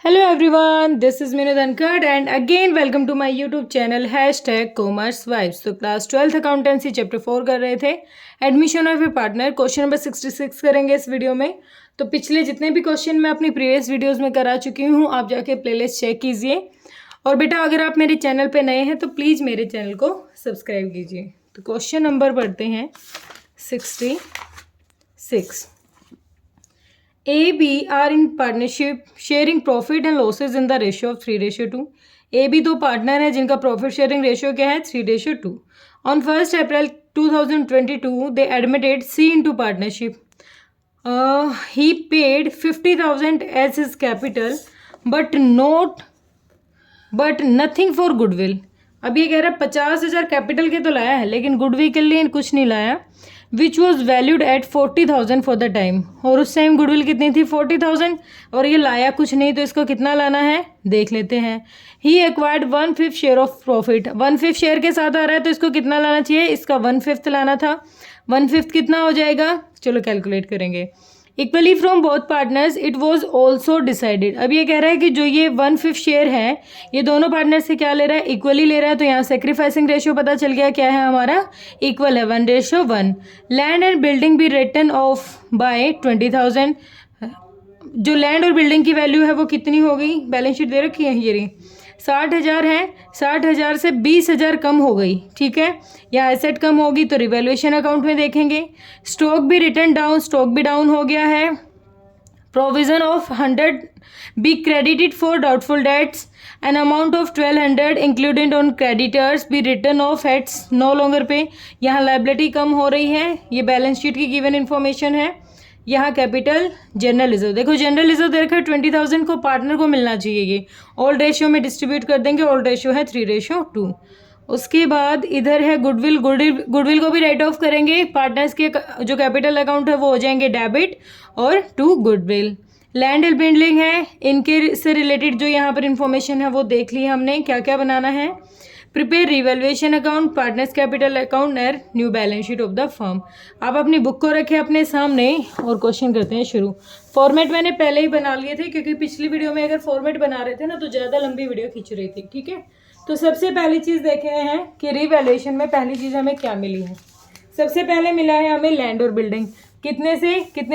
Hello everyone, this is Minu Dhankad and again welcome to my YouTube channel #Commerce Vibes। तो class 12th accountancy chapter 4 कर रहे थे, admission of A partner, question number 66 करेंगे इस video में। तो पिछले जितने भी क्वेश्चन मैं अपनी प्रीवियस वीडियोस में करा चुकी हूँ, आप जाके प्लेलिस्ट चेक कीजिए। और बेटा अगर आप मेरे चैनल पे नए हैं तो प्लीज़ मेरे चैनल को सब्सक्राइब कीजिए। तो क्वेश्चन नंबर पढ़ते हैं 66। A, B are in partnership sharing profit and losses in the ratio of 3:2। A, B दो पार्टनर हैं जिनका प्रॉफिट शेयरिंग रेशियो क्या है 3:2। On 1st April 2022 they admitted C into partnership। He paid 50,000 as his capital but nothing for goodwill। अब ये कह रहा है 50,000 कैपिटल के तो लाया है लेकिन गुडविल के लिए कुछ नहीं लाया। Which was valued at 40,000 for the time. और उस टाइम गुडविल कितनी थी 40,000 और ये लाया कुछ नहीं, तो इसको कितना लाना है देख लेते हैं। He acquired 1/5 share of profit. 1/5 share के साथ आ रहा है तो इसको कितना लाना चाहिए, इसका 1/5 लाना था। 1/5 कितना हो जाएगा, चलो कैलकुलेट करेंगे। Equally from both partners it was also decided. अब ये कह रहा है कि जो ये 1/5 शेयर है ये दोनों पार्टनर से क्या ले रहा है, इक्वली ले रहा है। तो यहाँ सेक्रीफाइसिंग रेशियो पता चल गया क्या है हमारा, इक्वल है 1:1। लैंड एंड बिल्डिंग भी रिटर्न ऑफ बाय 20,000। जो लैंड और बिल्डिंग की वैल्यू है वो कितनी हो गई, बैलेंस शीट दे रखी है ये रही, 60,000 है। 60,000 से 20,000 कम हो गई, ठीक है। या एसेट कम होगी तो रिवैल्यूएशन अकाउंट में देखेंगे। Stock be written down, stock भी डाउन हो गया है। Provision of 100 be credited for doubtful debts. An amount of 1,200 included on creditors be written off its no longer pay. यहाँ लाइबिलिटी कम हो रही है, ये बैलेंस शीट की गिवन इन्फॉर्मेशन है। यहाँ कैपिटल जनरल रिजर्व, देखो जनरल रिजर्व दे रखा है 20,000 को, पार्टनर को मिलना चाहिए। ये ओल्ड रेशियो में डिस्ट्रीब्यूट कर देंगे, ओल्ड रेशियो है 3:2। उसके बाद इधर है गुडविल। गुडविल को भी राइट ऑफ करेंगे, पार्टनर्स के जो कैपिटल अकाउंट है वो हो जाएंगे डेबिट और to goodwill. Land and building है, इनके से रिलेटेड जो यहाँ पर इंफॉर्मेशन है वो देख ली हमने, क्या क्या बनाना है। Prepare revaluation account, partners capital account और new balance sheet of the firm. आप अपनी बुक को रखें अपने सामने और क्वेश्चन करते हैं शुरू। फॉर्मेट मैंने पहले ही बना लिए थे क्योंकि पिछली वीडियो में अगर फॉर्मेट बना रहे थे ना तो ज़्यादा लंबी वीडियो खींच रही थी, ठीक है। तो सबसे पहली चीज़ देखे हैं कि रिवैल्यूएशन में पहली चीज़ हमें क्या मिली है। सबसे पहले मिला है हमें लैंड और बिल्डिंग। कितने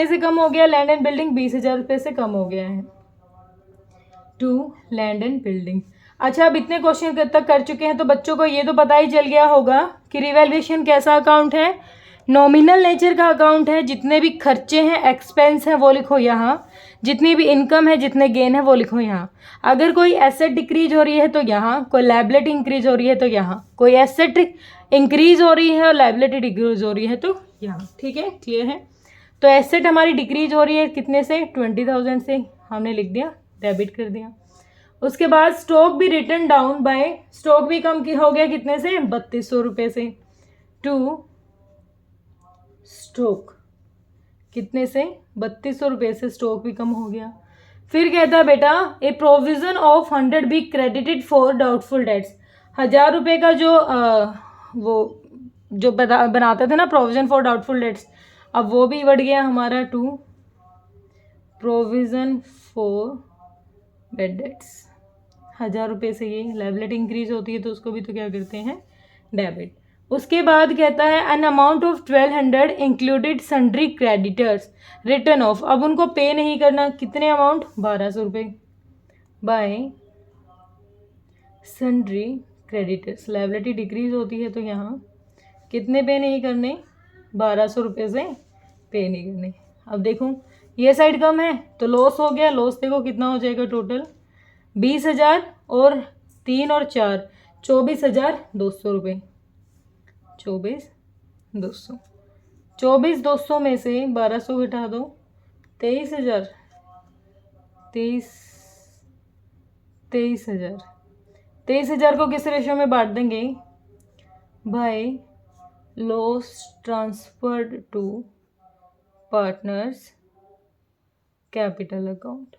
से कम हो गया लैंड एंड बिल्डिंग, 20,000 रुपये से कम हो गया है टू लैंड एंड बिल्डिंग। अच्छा, अब इतने क्वेश्चन तक कर चुके हैं तो बच्चों को ये तो पता ही चल गया होगा कि रिवैल्यूएशन कैसा अकाउंट है, नॉमिनल नेचर का अकाउंट है। जितने भी खर्चे हैं, एक्सपेंस हैं वो लिखो यहाँ, जितनी भी इनकम है, जितने गेन है वो लिखो यहाँ। अगर कोई एसेट डिक्रीज हो रही है तो यहाँ, कोई लायबिलिटी इंक्रीज हो रही है तो यहाँ, कोई एसेट इंक्रीज हो रही है और लायबिलिटी डिक्रीज हो रही है तो यहाँ, ठीक है, क्लियर है। तो एसेट हमारी डिक्रीज हो रही है कितने से, 20,000 से, हमने लिख दिया, डेबिट कर दिया। उसके बाद stock be written down by, stock भी कम हो गया कितने से, 3,200 रुपये से, टू स्टॉक कितने से, 3,200 रुपये से स्टॉक भी कम हो गया। फिर कहता है बेटा ए provision of 100 be credited for doubtful dates. 1,000 रुपये का जो वो जो बनाते थे ना प्रोविजन फॉर डाउटफुल डेट्स, अब वो भी बढ़ गया हमारा to provision for bad debts. 1,000 रुपये से ये लायबिलिटी इंक्रीज होती है तो उसको भी तो क्या करते हैं, डेबिट। उसके बाद कहता है N amount of 1,200 included sundry creditors return of. अब उनको पे नहीं करना, कितने अमाउंट, 1,200 रुपये bye sundry creditors. Liability decrease होती है तो यहाँ कितने पे नहीं करने, 1,200 रुपये से पे नहीं करने। अब देखो ये साइड कम है तो लॉस हो गया, लॉस देखो कितना हो जाएगा टोटल, 20,000 और 3 और 4 24,200 रुपये। 24,200, 24,200 में से 1,200 घटा दो, 23,000, 23,000 को किस रेशो में बांट देंगे, by loss transferred to partners capital account.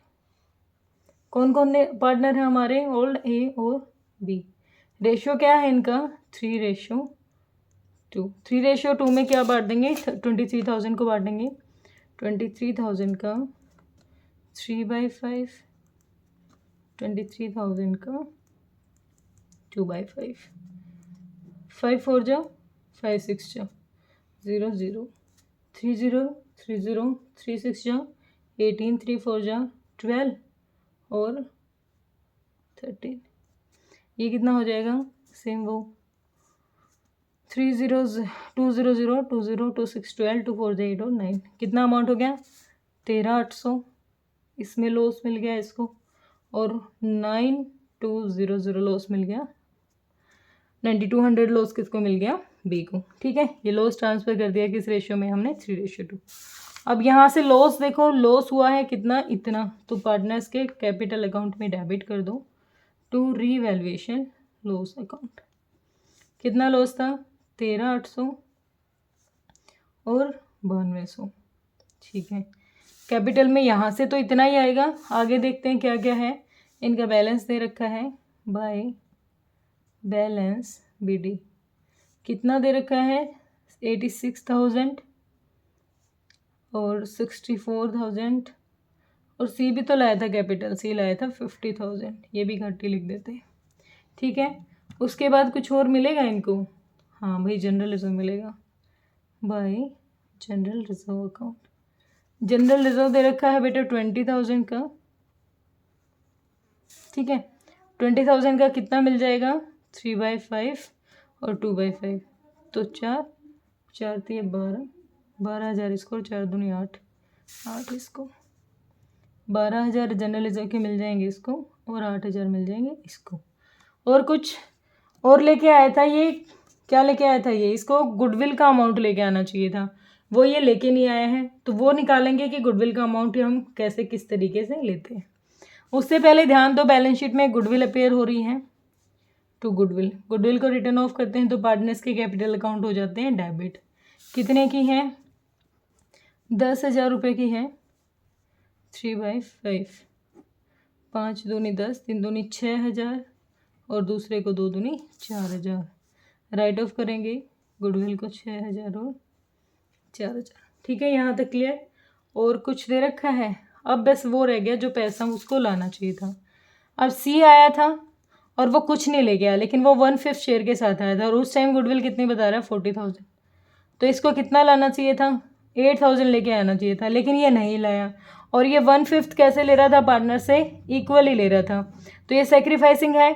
कौन कौन पार्टनर है हमारे, ओल्ड, ए और बी। रेशियो क्या है इनका, 3:2। 3:2 में क्या बांट देंगे, 23,000 को बांटेंगे। 23,000 का 3/5 23,000 का 2/5, 5 4 जा 5 6 जा 0 0 3 0 3 0 3 6 जा 18, 3 4 जा 12 और 13। ये कितना हो जाएगा? सेम वो 3 0 2 0 0 2 0 2 6 12 2 4 8 और 9। कितना अमाउंट हो गया? 13,800। इसमें लॉस मिल गया इसको, और 9,200 लॉस मिल गया। 9,200 लॉस किसको मिल गया? बी को। ठीक है, ये लॉस ट्रांसफर कर दिया किस रेशियो में हमने? 3:2। अब यहाँ से लॉस देखो, लॉस हुआ है कितना? इतना, तो पार्टनर्स के कैपिटल अकाउंट में डेबिट कर दो टू रीवैल्यूएशन लॉस अकाउंट। कितना लॉस था? 13,800 और 9200। ठीक है, कैपिटल में यहाँ से तो इतना ही आएगा। आगे देखते हैं क्या क्या है। इनका बैलेंस दे रखा है बाय बैलेंस बीडी। कितना दे रखा है? 86,000 और 64,000, और सी भी तो लाया था, कैपिटल सी लाया था 50,000। ये भी घट्टी लिख देते हैं। ठीक है, उसके बाद कुछ और मिलेगा इनको? हाँ भाई, जनरल रिजर्व मिलेगा by general reserve account. General reserve दे रखा है बेटा 20,000 का। ठीक है, 20,000 का कितना मिल जाएगा? 3/5 और 2/5, तो 4 4 3 12, 12,000 इसको, और 4 दूनी 8 8 इसको। 12,000 जनरल रिजर्व के मिल जाएंगे इसको, और 8,000 मिल जाएंगे इसको। और कुछ और लेके आया था ये, क्या लेके आया था ये? इसको गुडविल का अमाउंट लेके आना चाहिए था, वो ये लेके नहीं आया है। तो वो निकालेंगे कि गुडविल का अमाउंट हम कैसे किस तरीके से लेते हैं। उससे पहले ध्यान दो, बैलेंस शीट में गुडविल अपेयर हो रही है। तो गुडविल को रिटर्न ऑफ करते हैं तो पार्टनर्स के कैपिटल अकाउंट हो जाते हैं डेबिट। कितने की है? 10,000 रुपये की है। 3/5, 5 दूनी 10, 3 दूनी 6,000, और दूसरे को 2 दूनी 4,000। राइट ऑफ करेंगे गुडविल को 6,000 और 4,000। ठीक है, यहाँ तक क्लियर? और कुछ दे रखा है? अब बस वो रह गया जो पैसा उसको लाना चाहिए था। अब सी आया था और वो कुछ नहीं ले गया, लेकिन वो 1/5 शेयर के साथ आया था, और उस टाइम गुडविल कितनी बता रहा है? 40,000। तो इसको कितना लाना चाहिए था? 8,000 लेके आना चाहिए था, लेकिन ये नहीं लाया। और ये 1/5 कैसे ले रहा था? पार्टनर से इक्वली ले रहा था। तो ये सेक्रीफाइसिंग है।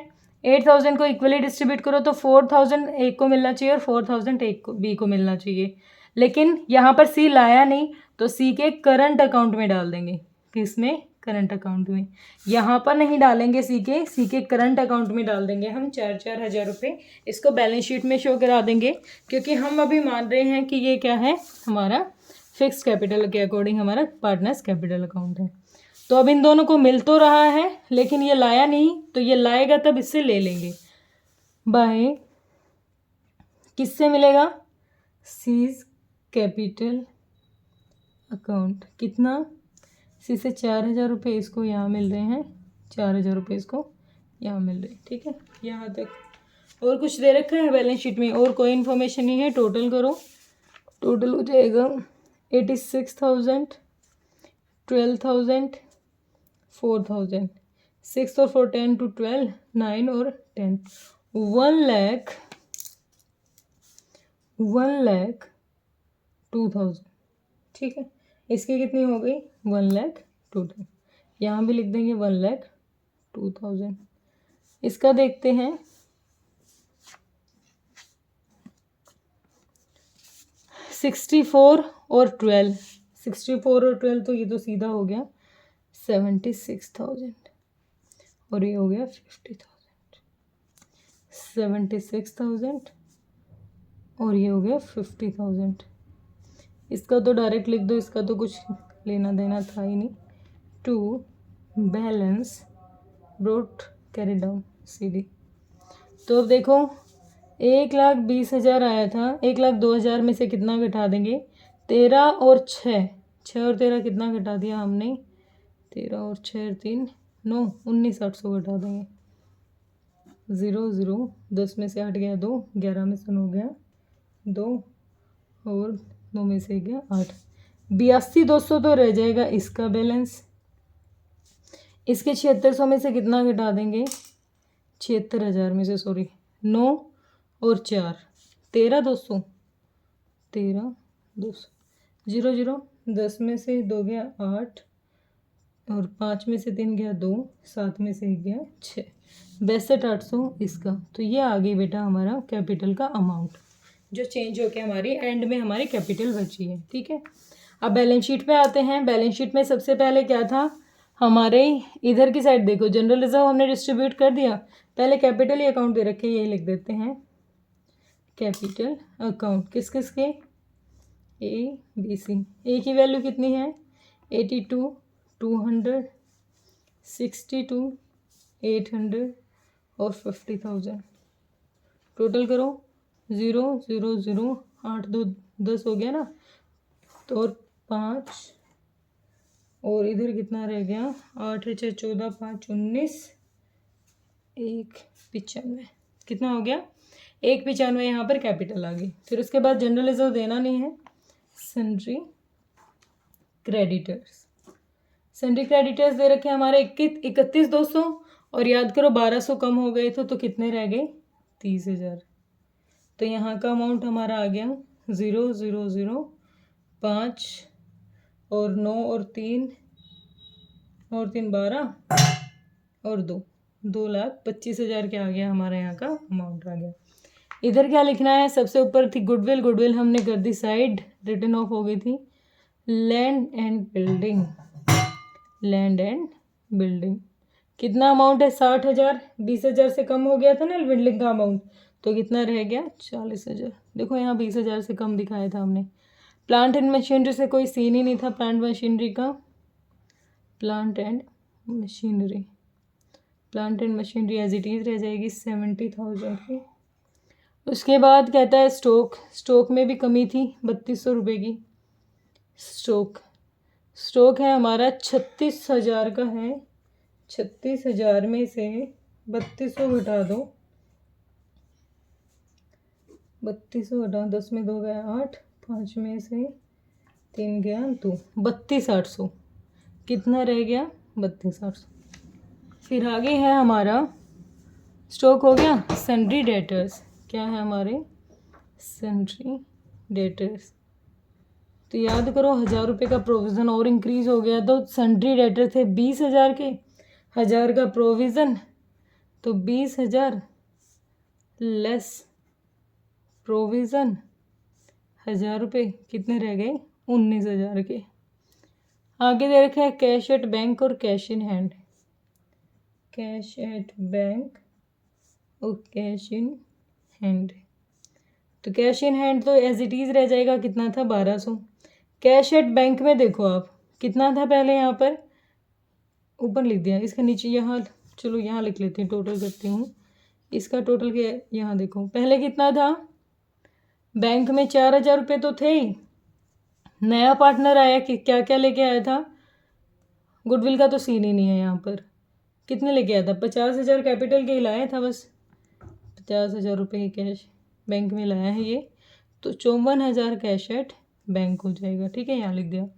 8,000 को इक्वली डिस्ट्रीब्यूट करो तो 4,000 एक को मिलना चाहिए और 4,000 एक को बी को मिलना चाहिए। लेकिन यहाँ पर सी लाया नहीं, तो सी के करंट अकाउंट में डाल देंगे। किसमें? करंट अकाउंट में। यहाँ पर नहीं डालेंगे सी के करंट अकाउंट में डाल देंगे हम 4-4 हज़ार रुपये। इसको बैलेंस शीट में शो करा देंगे, क्योंकि हम अभी मान रहे हैं कि ये क्या है? हमारा फिक्स कैपिटल के अकॉर्डिंग हमारा पार्टनर्स कैपिटल अकाउंट है। तो अब इन दोनों को मिल तो रहा है, लेकिन ये लाया नहीं, तो ये लाएगा तब इससे ले लेंगे। बाय किससे मिलेगा? Seize capital account. कितना? सी से 4,000 रुपये इसको यहाँ मिल रहे हैं, 4,000 रुपये इसको यहाँ मिल रहे हैं। ठीक है, यहाँ तक। और कुछ दे रखा है बैलेंस शीट में? और कोई इन्फॉर्मेशन नहीं है। टोटल करो, टोटल हो जाएगा 86,000, 12,000, 4,000। 6 और 4 10 to 12, 9 और 10, 1,02,000। ठीक है, इसकी कितनी हो गई? 1,02,000। यहाँ भी लिख देंगे 1,02,000। इसका देखते हैं। $64 और 12, 64 और 12, तो ये तो सीधा हो गया 76,000, और ये हो गया 50,000। 76,000 और ये हो गया 50,000। इसका तो डायरेक्ट लिख दो, इसका तो कुछ लेना देना था ही नहीं। To balance brought carry down CD. तो अब देखो 1,20,000 आया था। 1,02,000 में से कितना घटा देंगे? 13 और 6, 6 और 13 कितना घटा दिया हमने? 13 और 6 3 9, 19,800 घटा देंगे। 0 0, 10 में से हट गया 2, 11 में से 9 गया 2, और 2 में से गया 8, 82,200 तो रह जाएगा इसका बैलेंस। इसके 7600 में से कितना घटा देंगे, 76,000 में से, सॉरी, 9 और 4, 13,200, 13,200, 0 0, 10 में से 2 गया 8, और 5 में से 3 गया 2, 7 में से 1 गया 6, 62,800 इसका। तो ये आ गई बेटा हमारा कैपिटल का अमाउंट जो चेंज होकर हमारी एंड में हमारी कैपिटल बची है। ठीक है, अब बैलेंस शीट पे आते हैं। बैलेंस शीट में सबसे पहले क्या था, हमारे इधर की साइड देखो, जनरल रिजर्व हमने डिस्ट्रीब्यूट कर दिया, पहले कैपिटल ही अकाउंट दे रखे, यही लिख देते हैं कैपिटल अकाउंट। किस किस के, ए बी सी। ए की वैल्यू कितनी है, 82, 200, 62, 800 और 50,000। टोटल करो, 0 0 0, 8 2 10 हो गया ना, तो और 5, और इधर कितना रह गया, 8 6 14, 5 19, 1 95, कितना हो गया, 195 यहाँ पर कैपिटल आ गई। फिर उसके बाद जनरल रिजर्व देना नहीं है, सन्ड्री क्रेडिटर्स। सन्ड्री क्रेडिटर्स दे रखे हमारे 31,200, और याद करो 1200 कम हो गए थे तो कितने रह गए, 30,000। तो यहाँ का अमाउंट हमारा आ गया 0 0 0, 5 और 9 और 3 12 और 2,25,000 क्या आ गया, हमारे यहाँ का अमाउंट आ गया। इधर क्या लिखना है, सबसे ऊपर थी गुडविल, गुडविल हमने कर दी साइड, रिटर्न ऑफ हो गई थी। Land and building, land and building कितना अमाउंट है, 60,000, 20,000 से कम हो गया था ना बिल्डिंग का अमाउंट, तो कितना रह गया, 40,000। देखो यहाँ 20,000 से कम दिखाया था हमने। प्लांट एंड मशीनरी से कोई सीन ही नहीं था, प्लांट मशीनरी का, plant and machinery, plant and machinery as it is रह जाएगी 70,000 की। उसके बाद कहता है स्टॉक, स्टॉक में भी कमी थी 3,200 रुपये की। स्टॉक है हमारा 36,000 का है, 36,000 में से 3,200 घटा दो, 3,200 घटा, 10 में 2 गया 8, 5 में से 3 गया 2, 32,800, कितना रह गया, 32,800। फिर आगे है हमारा स्टॉक हो गया सन्ड्री डेटर्स, क्या है हमारे सन्ड्री डेटर्स। तो याद करो 1,000 रुपये का प्रोविज़न और इंक्रीज़ हो गया, तो सन्ड्री डेटर थे 20,000 के, 1,000 का प्रोविज़न, तो 20,000 लेस प्रोविज़न 1,000 रुपये, कितने रह गए, 19,000 के। आगे दे रखा है कैश एट बैंक और cash in hand, cash at bank और कैश इन हैंड। तो कैश इन हैंड तो एज इट इज़ रह जाएगा, कितना था, 1,200। कैश एट बैंक में देखो आप कितना था, पहले यहाँ पर ऊपर लिख दिया, इसके नीचे यहाँ, चलो यहाँ लिख लेती हूँ, टोटल करती हूँ इसका टोटल क्या है। यहाँ देखो पहले कितना था, बैंक में 4,000 रुपये तो थे ही, नया पार्टनर आया कि क्या क्या लेके आया था, गुडविल का तो सीन ही नहीं है यहाँ पर, कितने लेके आया था, 50,000 कैपिटल के ही लाया था, बस 50,000 रुपये कैश बैंक में लाया है ये, तो 54,000 कैश एट बैंक हो जाएगा। ठीक है, यहाँ लिख दिया।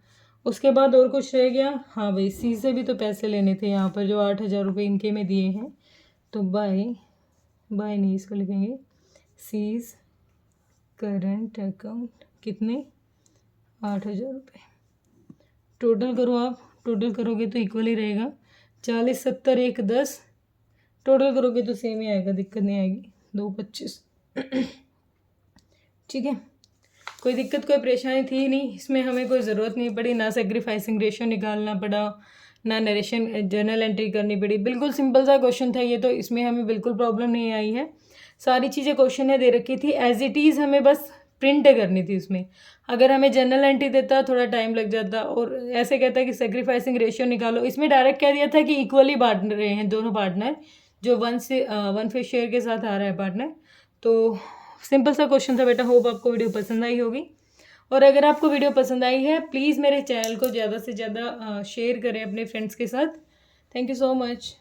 उसके बाद और कुछ रह गया, हाँ भाई सी से भी तो पैसे लेने थे यहाँ पर, जो 8,000 रुपये इनके में दिए हैं, तो बाय नहीं, इसको लिखेंगे सीज करंट अकाउंट, कितने, 8,000 रुपये। टोटल करो आप, टोटल करोगे तो इक्वल ही रहेगा, 40 70 1 10, टोटल करोगे तो सेम ही आएगा, दिक्कत नहीं आएगी, 225। ठीक है, कोई दिक्कत कोई परेशानी थी नहीं इसमें, हमें कोई ज़रूरत नहीं पड़ी, ना सेक्रीफाइसिंग रेशियो निकालना पड़ा, ना नरेशन जर्नल एंट्री करनी पड़ी, बिल्कुल सिंपल सा क्वेश्चन था ये, तो इसमें हमें बिल्कुल प्रॉब्लम नहीं आई है। सारी चीज़ें क्वेश्चन में दे रखी थी एज इट इज़, हमें बस प्रिंट करनी थी उसमें। अगर हमें जर्नल एंट्री देता थोड़ा टाइम लग जाता, और ऐसे कहता कि सेक्रीफाइसिंग रेशियो निकालो, इसमें डायरेक्ट कह दिया था कि इक्वली बांट रहे हैं दोनों पार्टनर, जो 1/5 शेयर के साथ आ रहा है पार्टनर। तो सिंपल सा क्वेश्चन था बेटा, होप आपको वीडियो पसंद आई होगी, और अगर आपको वीडियो पसंद आई है प्लीज़ मेरे चैनल को ज़्यादा से ज़्यादा शेयर करें अपने फ्रेंड्स के साथ। Thank you so much.